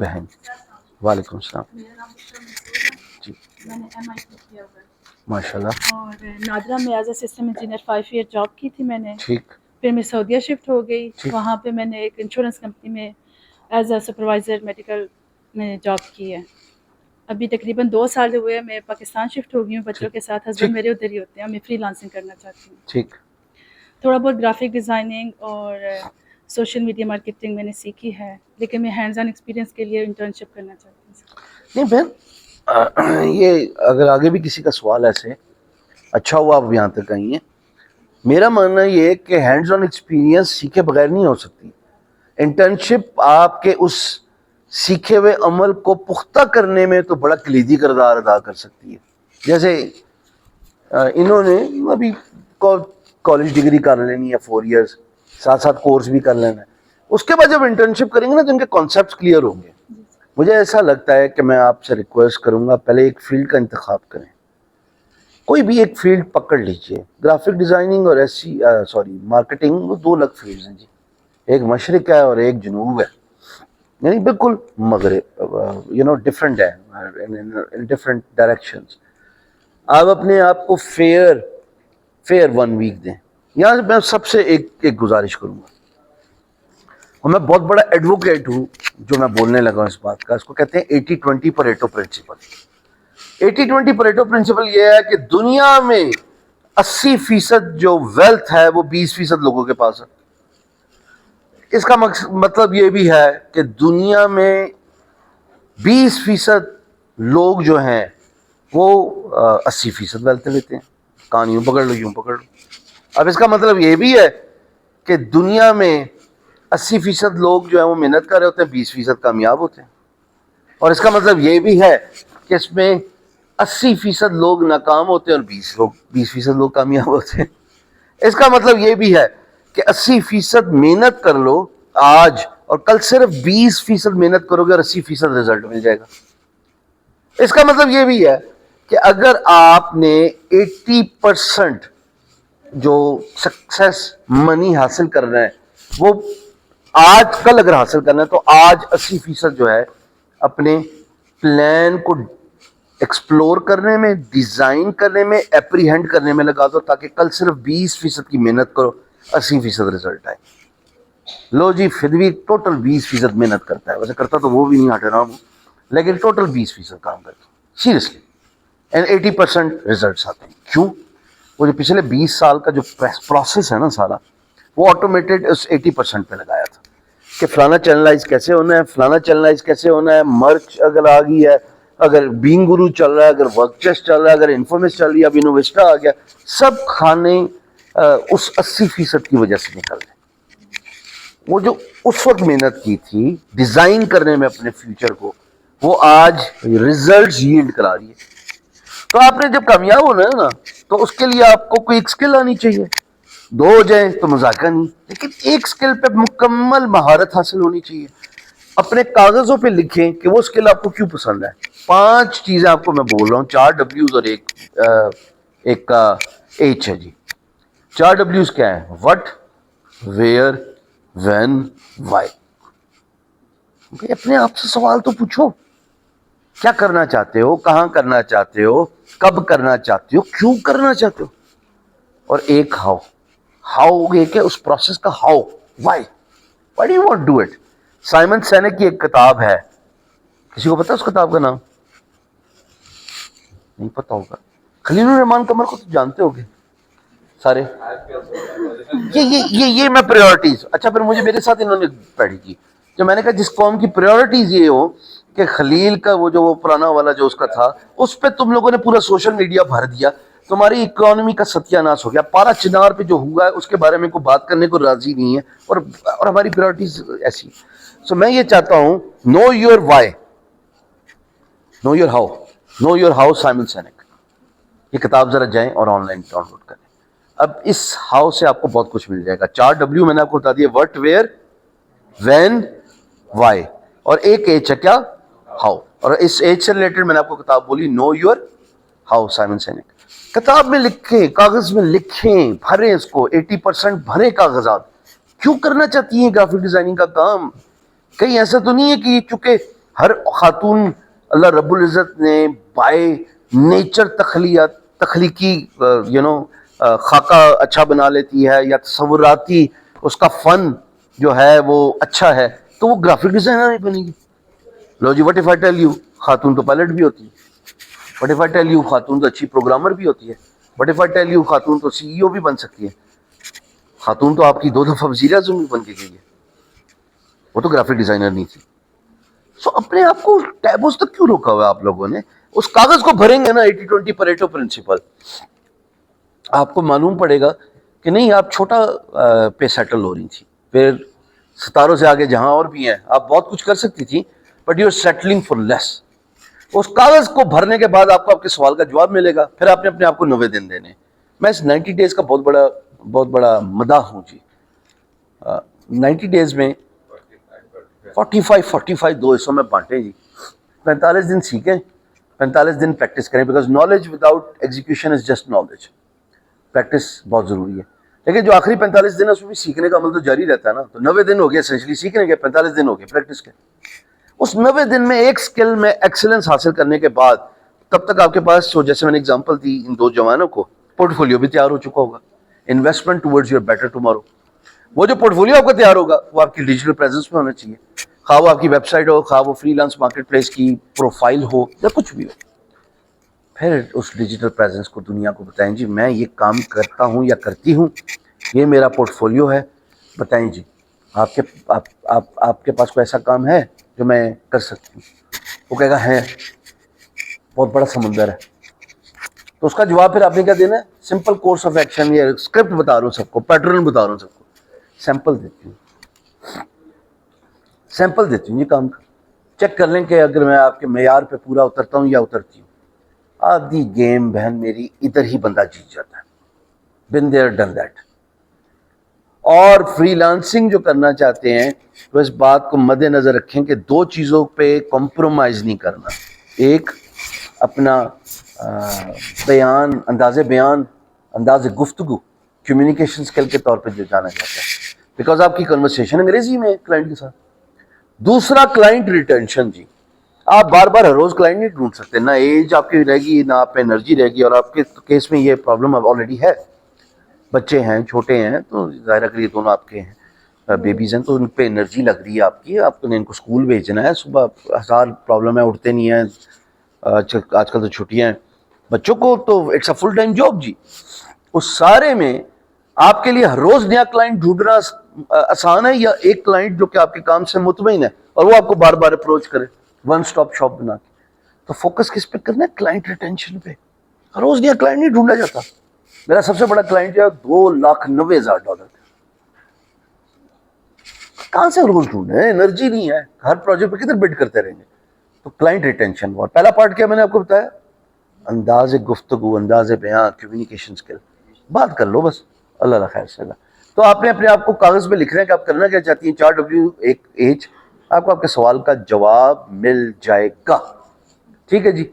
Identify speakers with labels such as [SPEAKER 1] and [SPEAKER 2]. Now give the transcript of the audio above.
[SPEAKER 1] بہن وعلیکم السلام جی
[SPEAKER 2] میں نے ایم آئی کیا ہوا ہے
[SPEAKER 1] ماشاء اللہ
[SPEAKER 2] اور نادرا میں as a system engineer 5 year job کی تھی میں نے.
[SPEAKER 1] ٹھیک
[SPEAKER 2] پھر میں سعودیہ شفٹ ہو گئی.
[SPEAKER 1] ٹھیک
[SPEAKER 2] وہاں پہ میں نے ایک انشورنس کمپنی میں ایز اے سپروائزر میڈیکل میں جاب کی ہے. ابھی تقریباً 2 سال ہوئے ہیں میں پاکستان شفٹ ہو گئی ہوں بچوں
[SPEAKER 1] ٹھیک
[SPEAKER 2] کے ساتھ. ہسبینڈ
[SPEAKER 1] ٹھیک
[SPEAKER 2] میرے ادھر ہی ہوتے ہیں. میں فری لانسنگ کرنا چاہتی ہوں.
[SPEAKER 1] ٹھیک
[SPEAKER 2] تھوڑا بہت گرافک ڈیزائننگ اور سوشل میڈیا مارکیٹنگ میں نے سیکھی ہے لیکن میں ہینڈز آن ایکسپیرینس کے لیے انٹرنشپ کرنا چاہتی ہوں.
[SPEAKER 1] نہیں بہن یہ اگر آگے بھی کسی کا سوال ایسے اچھا ہوا آپ یہاں تک آئی ہیں. میرا ماننا یہ ہے کہ ہینڈز آن ایکسپیرینس سیکھے بغیر نہیں ہو سکتی. انٹرنشپ آپ کے اس سیکھے ہوئے عمل کو پختہ کرنے میں تو بڑا کلیدی کردار ادا کر سکتی ہے. جیسے انہوں نے ابھی کالج ڈگری کر لینی ہے 4 ایئرس ساتھ ساتھ کورس بھی کر لینا ہے. اس کے بعد جب انٹرنشپ کریں گے نا تو ان کے کانسیپٹس کلیئر ہوں گے. مجھے ایسا لگتا ہے کہ میں آپ سے ریکویسٹ کروں گا پہلے ایک فیلڈ کا انتخاب کریں. کوئی بھی ایک فیلڈ پکڑ لیجئے. گرافک ڈیزائننگ اور مارکیٹنگ وہ 2 الگ فیلڈز ہیں جی. ایک مشرق ہے اور ایک جنوب ہے. یعنی بالکل مغرب ڈفرینٹ ہے ان ڈفرینٹ ڈائریکشنز. آپ اپنے آپ کو فیئر 1 ویک دیں. یہاں سے میں سب سے ایک گزارش کروں گا اور میں بہت بڑا ایڈوکیٹ ہوں جو میں بولنے لگا ہوں اس بات کا. اس کو کہتے ہیں 80-20 پریٹو پرنسپل. 80-20 پریٹو پرنسپل یہ ہے کہ دنیا میں 80% جو ویلتھ ہے وہ 20% لوگوں کے پاس ہے. اس کا مطلب یہ بھی ہے کہ دنیا میں 20% لوگ جو ہیں وہ 80% ویلتھ لیتے ہیں. کہاں یوں پکڑ لو یوں پکڑ لو. اب اس کا مطلب یہ بھی ہے کہ دنیا میں 80% لوگ جو ہیں وہ محنت کر رہے ہوتے ہیں 20% کامیاب ہوتے ہیں. اور اس کا مطلب یہ بھی ہے کہ اس میں 80% لوگ ناکام ہوتے ہیں اور 20% لوگ کامیاب ہوتے ہیں. اس کا مطلب یہ بھی ہے کہ 80% محنت کر لو آج اور کل صرف 20% محنت کرو گے اور 80% رزلٹ مل جائے گا. اس کا مطلب یہ بھی ہے کہ اگر آپ نے 80% جو سکسیس منی حاصل کرنا ہے وہ آج کل اگر حاصل کرنا ہے تو آج 80% جو ہے اپنے پلان کو ایکسپلور کرنے میں ڈیزائن کرنے میں اپریہینڈ کرنے میں لگا دو تاکہ کل صرف 20% کی محنت کرو 80% رزلٹ آئے. لو جی پھر بھی ٹوٹل 20% محنت کرتا ہے. ویسے کرتا تو وہ بھی نہیں ہٹ رہا ہوں لیکن ٹوٹل 20% کام کرتا ہوں سیریسلی اینڈ 80% ریزلٹس آتے ہیں. کیوں؟ وہ جو پچھلے 20 سال کا جو پروسیس ہے نا سارا وہ آٹومیٹڈ اس 80% پہ لگایا تھا کہ فلانا چینلائز کیسے ہونا ہے, فلانا چینلائز کیسے ہونا ہے, مرچ اگر آ گئی ہے, اگر بینگ گرو چل رہا ہے, اگر ورک چیسٹ چل رہا ہے, اگر انفورمیس چل رہی ہے, اب انوویسٹا آ گیا, سب کھانے اس 80% کی وجہ سے نکل رہے. وہ جو اس وقت محنت کی تھی ڈیزائن کرنے میں اپنے فیوچر کو وہ آج ریزلٹس ییلڈ کرا رہی ہے. تو آپ نے جب کامیاب ہونا ہے نا تو اس کے لیے آپ کو کوئی ایک سکل آنی چاہیے. 2 ہو جائیں تو مذاکرہ نہیں لیکن ایک سکل پہ مکمل مہارت حاصل ہونی چاہیے. اپنے کاغذوں پہ لکھیں کہ وہ سکل آپ کو کیوں پسند ہے. 5 چیزیں آپ کو میں بول رہا ہوں, 4 ڈبلیوز اور ایک کا ایچ ہے جی. 4 ڈبلیوز کیا ہے؟ What, where, when, Y. اپنے آپ سے سوال تو پوچھو. کیا کرنا چاہتے ہو, کہاں کرنا چاہتے ہو, کب کرنا چاہتے ہو, کیوں کرنا چاہتے ہو. اور ایک ہاؤ یہ کہ اس پروسیس کا how, why do you want do it. Simon Sinek کی ایک کتاب ہے, کسی کو پتا اس کتاب کا نام؟ نہیں پتا ہوگا. خلیل الرحمان قمر کو تو جانتے ہوگے سارے. یہ میں پریورٹیز. اچھا پھر مجھے میرے ساتھ انہوں نے پڑھی کی جو میں نے کہا جس قوم کی پریورٹیز یہ ہو کہ خلیل کا وہ پرانا والا جو اس کا تھا اس پہ تم لوگوں نے پورا سوشل میڈیا بھر دیا, تمہاری اکانومی کا ستیہ ناش ہو گیا. پارا چنار پہ جو ہوا ہے اس کے بارے میں کوئی بات کرنے کو راضی نہیں ہے اور ہماری پریورٹیز ایسی. سو میں یہ چاہتا ہوں know your why, know your how, know your how Simon Sinek. یہ کتاب ذرا جائیں اور آن لائن ڈاؤن لوڈ کریں. اب اس ہاؤ سے آپ کو بہت کچھ مل جائے گا. 4 ڈبلیو میں نے آپ کو بتا دیا, وٹ, ویئر, وین, وائی, اور ایک ایچ ہے کیا, ہاؤ. اور اس ایچ سے ریلیٹڈ میں نے آپ کو کتاب بولی نو یور ہاؤ سائمن سینک. کتاب میں لکھیں, کاغذ میں لکھیں, بھریں اس کو. 80% بھریں کاغذات. کیوں کرنا چاہتی ہیں گرافک ڈیزائننگ کا کام؟ کہیں ایسا تو نہیں ہے کہ چونکہ ہر خاتون اللہ رب العزت نے بائے نیچر تخلیقی خاکہ اچھا بنا لیتی ہے، یا تصوراتی اس کا فن جو ہے وہ اچھا ہے، تو وہ گرافک ڈیزائنر ہی بنے گی. لو جی، what if I tell you, خاتون تو پائلٹ بھی ہوتی ہے. What if I tell you, خاتون تو اچھی پروگرامر بھی ہوتی ہے. What if I tell you, خاتون تو CEO بھی بن سکتی ہے. خاتون تو آپ کی 2 دفعہ وزیر اعظم بھی بن کے گئی ہے، وہ تو گرافک ڈیزائنر نہیں تھی. سو اپنے آپ کو ٹیبوز تک کیوں روکا ہوا ہے آپ لوگوں نے؟ اس کاغذ کو بھریں گے نا 80-20 پریٹو پرنسپل، آپ کو معلوم پڑے گا کہ نہیں آپ چھوٹا پہ سیٹل ہو رہی تھی. پھر ستاروں سے آگے جہاں اور بھی ہیں، آپ بہت کچھ کر سکتی تھی، but you are settling for less. اس کاغذ کو بھرنے کے بعد آپ کو آپ کے سوال کا جواب ملے گا، پھر آپ نے اپنے آپ کو 90 دن دینے. میں اس 90 ڈیز کا بہت بڑا مداح ہوں جی. 90 ڈیز میں 45 2 حصوں میں بانٹیں جی. 45 دن سیکھیں، 45 دن پریکٹس کریں، because knowledge without execution is just knowledge. Practice بہت ضروری ہے. لیکن جو آخری 45 دن ہے اس میں بھی سیکھنے کا عمل تو جاری رہتا ہے نا. تو 90 دن ہو گئے اسینشلی سیکھنے کے، 45 دن ہو گئے پریکٹس کے. اس 90 دن میں ایک سکل میں ایکسلنس حاصل کرنے کے بعد تب تک آپ کے پاس، جیسے میں نے اگزامپل دی ان 2 جوانوں کو، پورٹ فولیو بھی تیار ہو چکا ہوگا. Investment towards your better tomorrow. وہ جو پورٹ فولیو آپ کا تیار ہوگا وہ آپ کی ڈیجیٹل پریزنس میں ہونا چاہیے، خواہ وہ آپ کی ویب سائٹ ہو، خواہ وہ فری لانس مارکیٹ پلیس کی پروفائل ہو، یا کچھ بھی ہو. پھر اس ڈیجیٹل پریزنس کو دنیا کو بتائیں جی میں یہ کام کرتا ہوں یا کرتی ہوں، یہ میرا پورٹ فولیو ہے، بتائیں جی آپ کے پاس کوئی ایسا کام ہے جو میں کر سکتی ہوں. وہ کہے گا ہے، بہت بڑا سمندر ہے. تو اس کا جواب پھر آپ نے کیا دینا ہے؟ سمپل کورس آف ایکشن، یا اسکرپٹ بتا رہا ہوں سب کو، پیٹرن بتا رہا ہوں سب کو، سیمپل دیتی ہوں یہ کام کا. چیک کر لیں کہ اگر میں آپ کے معیار پہ پورا اترتا ہوں یا اترتی ہوں. آدھی گیم بہن میری ادھر ہی بندہ جیت جاتا ہے. Been there done that. اور فری لانسنگ جو کرنا چاہتے ہیں تو اس بات کو مد نظر رکھیں کہ 2 چیزوں پہ کمپرومائز نہیں کرنا. ایک اپنا بیان، انداز گفتگو، کمیونیکیشن سکل کے طور پہ جو جانا چاہتا ہے، بیکاز آپ کی کنورسیشن انگریزی میں ہے کلائنٹ کے ساتھ. دوسرا کلائنٹ ریٹینشن جی. آپ بار بار ہر روز کلائنٹ نہیں ڈھونڈ سکتے، نہ ایج آپ کی رہے گی، نہ آپ پہ انرجی رہے گی. اور آپ کے کیس میں یہ پرابلم اب آلریڈی ہے، بچے ہیں، چھوٹے ہیں، تو ظاہر ہے کہ یہ دونوں آپ کے ہیں، بیبیز ہیں، تو ان پہ انرجی لگ رہی ہے آپ کی. آپ نے ان کو اسکول بھیجنا ہے، صبح 1000 پرابلم ہے، اٹھتے نہیں ہیں. آج کل تو چھٹیاں ہیں بچوں کو، تو it's a full time job جی. اس سارے میں آپ کے لیے ہر روز نیا کلائنٹ ڈھونڈنا آسان ہے، یا ایک کلائنٹ جو کہ آپ کے کام سے مطمئن ہے اور وہ آپ کو بار بار اپروچ کرے، ون سٹاپ شاپ بنا کے. تو فوکس کس پہ کرنا ہے؟ کلائنٹ ریٹینشن پہ. ہر روز نیا کلائنٹ نہیں ڈھونڈا جاتا. میرا سب سے بڑا کلائنٹ جو ہے $2,90,000. کہاں سے روز ڈھونڈے؟ انرجی نہیں ہے، ہر پروجیکٹ پہ کدھر بڈ کرتے رہیں گے. تو کلائنٹ ریٹینشن. اور پہلا پارٹ کیا میں نے آپ کو بتایا؟ انداز گفتگو، انداز بیان، کمیونیکیشن سکل. بات کر لو بس، اللہ خیر سے اللہ. تو آپ نے اپنے آپ کو کاغذ پہ لکھنا ہے کہ آپ کرنا کیا چاہتی ہیں. 4W 1H. آپ کو آپ کے سوال کا جواب مل جائے گا. ٹھیک ہے جی.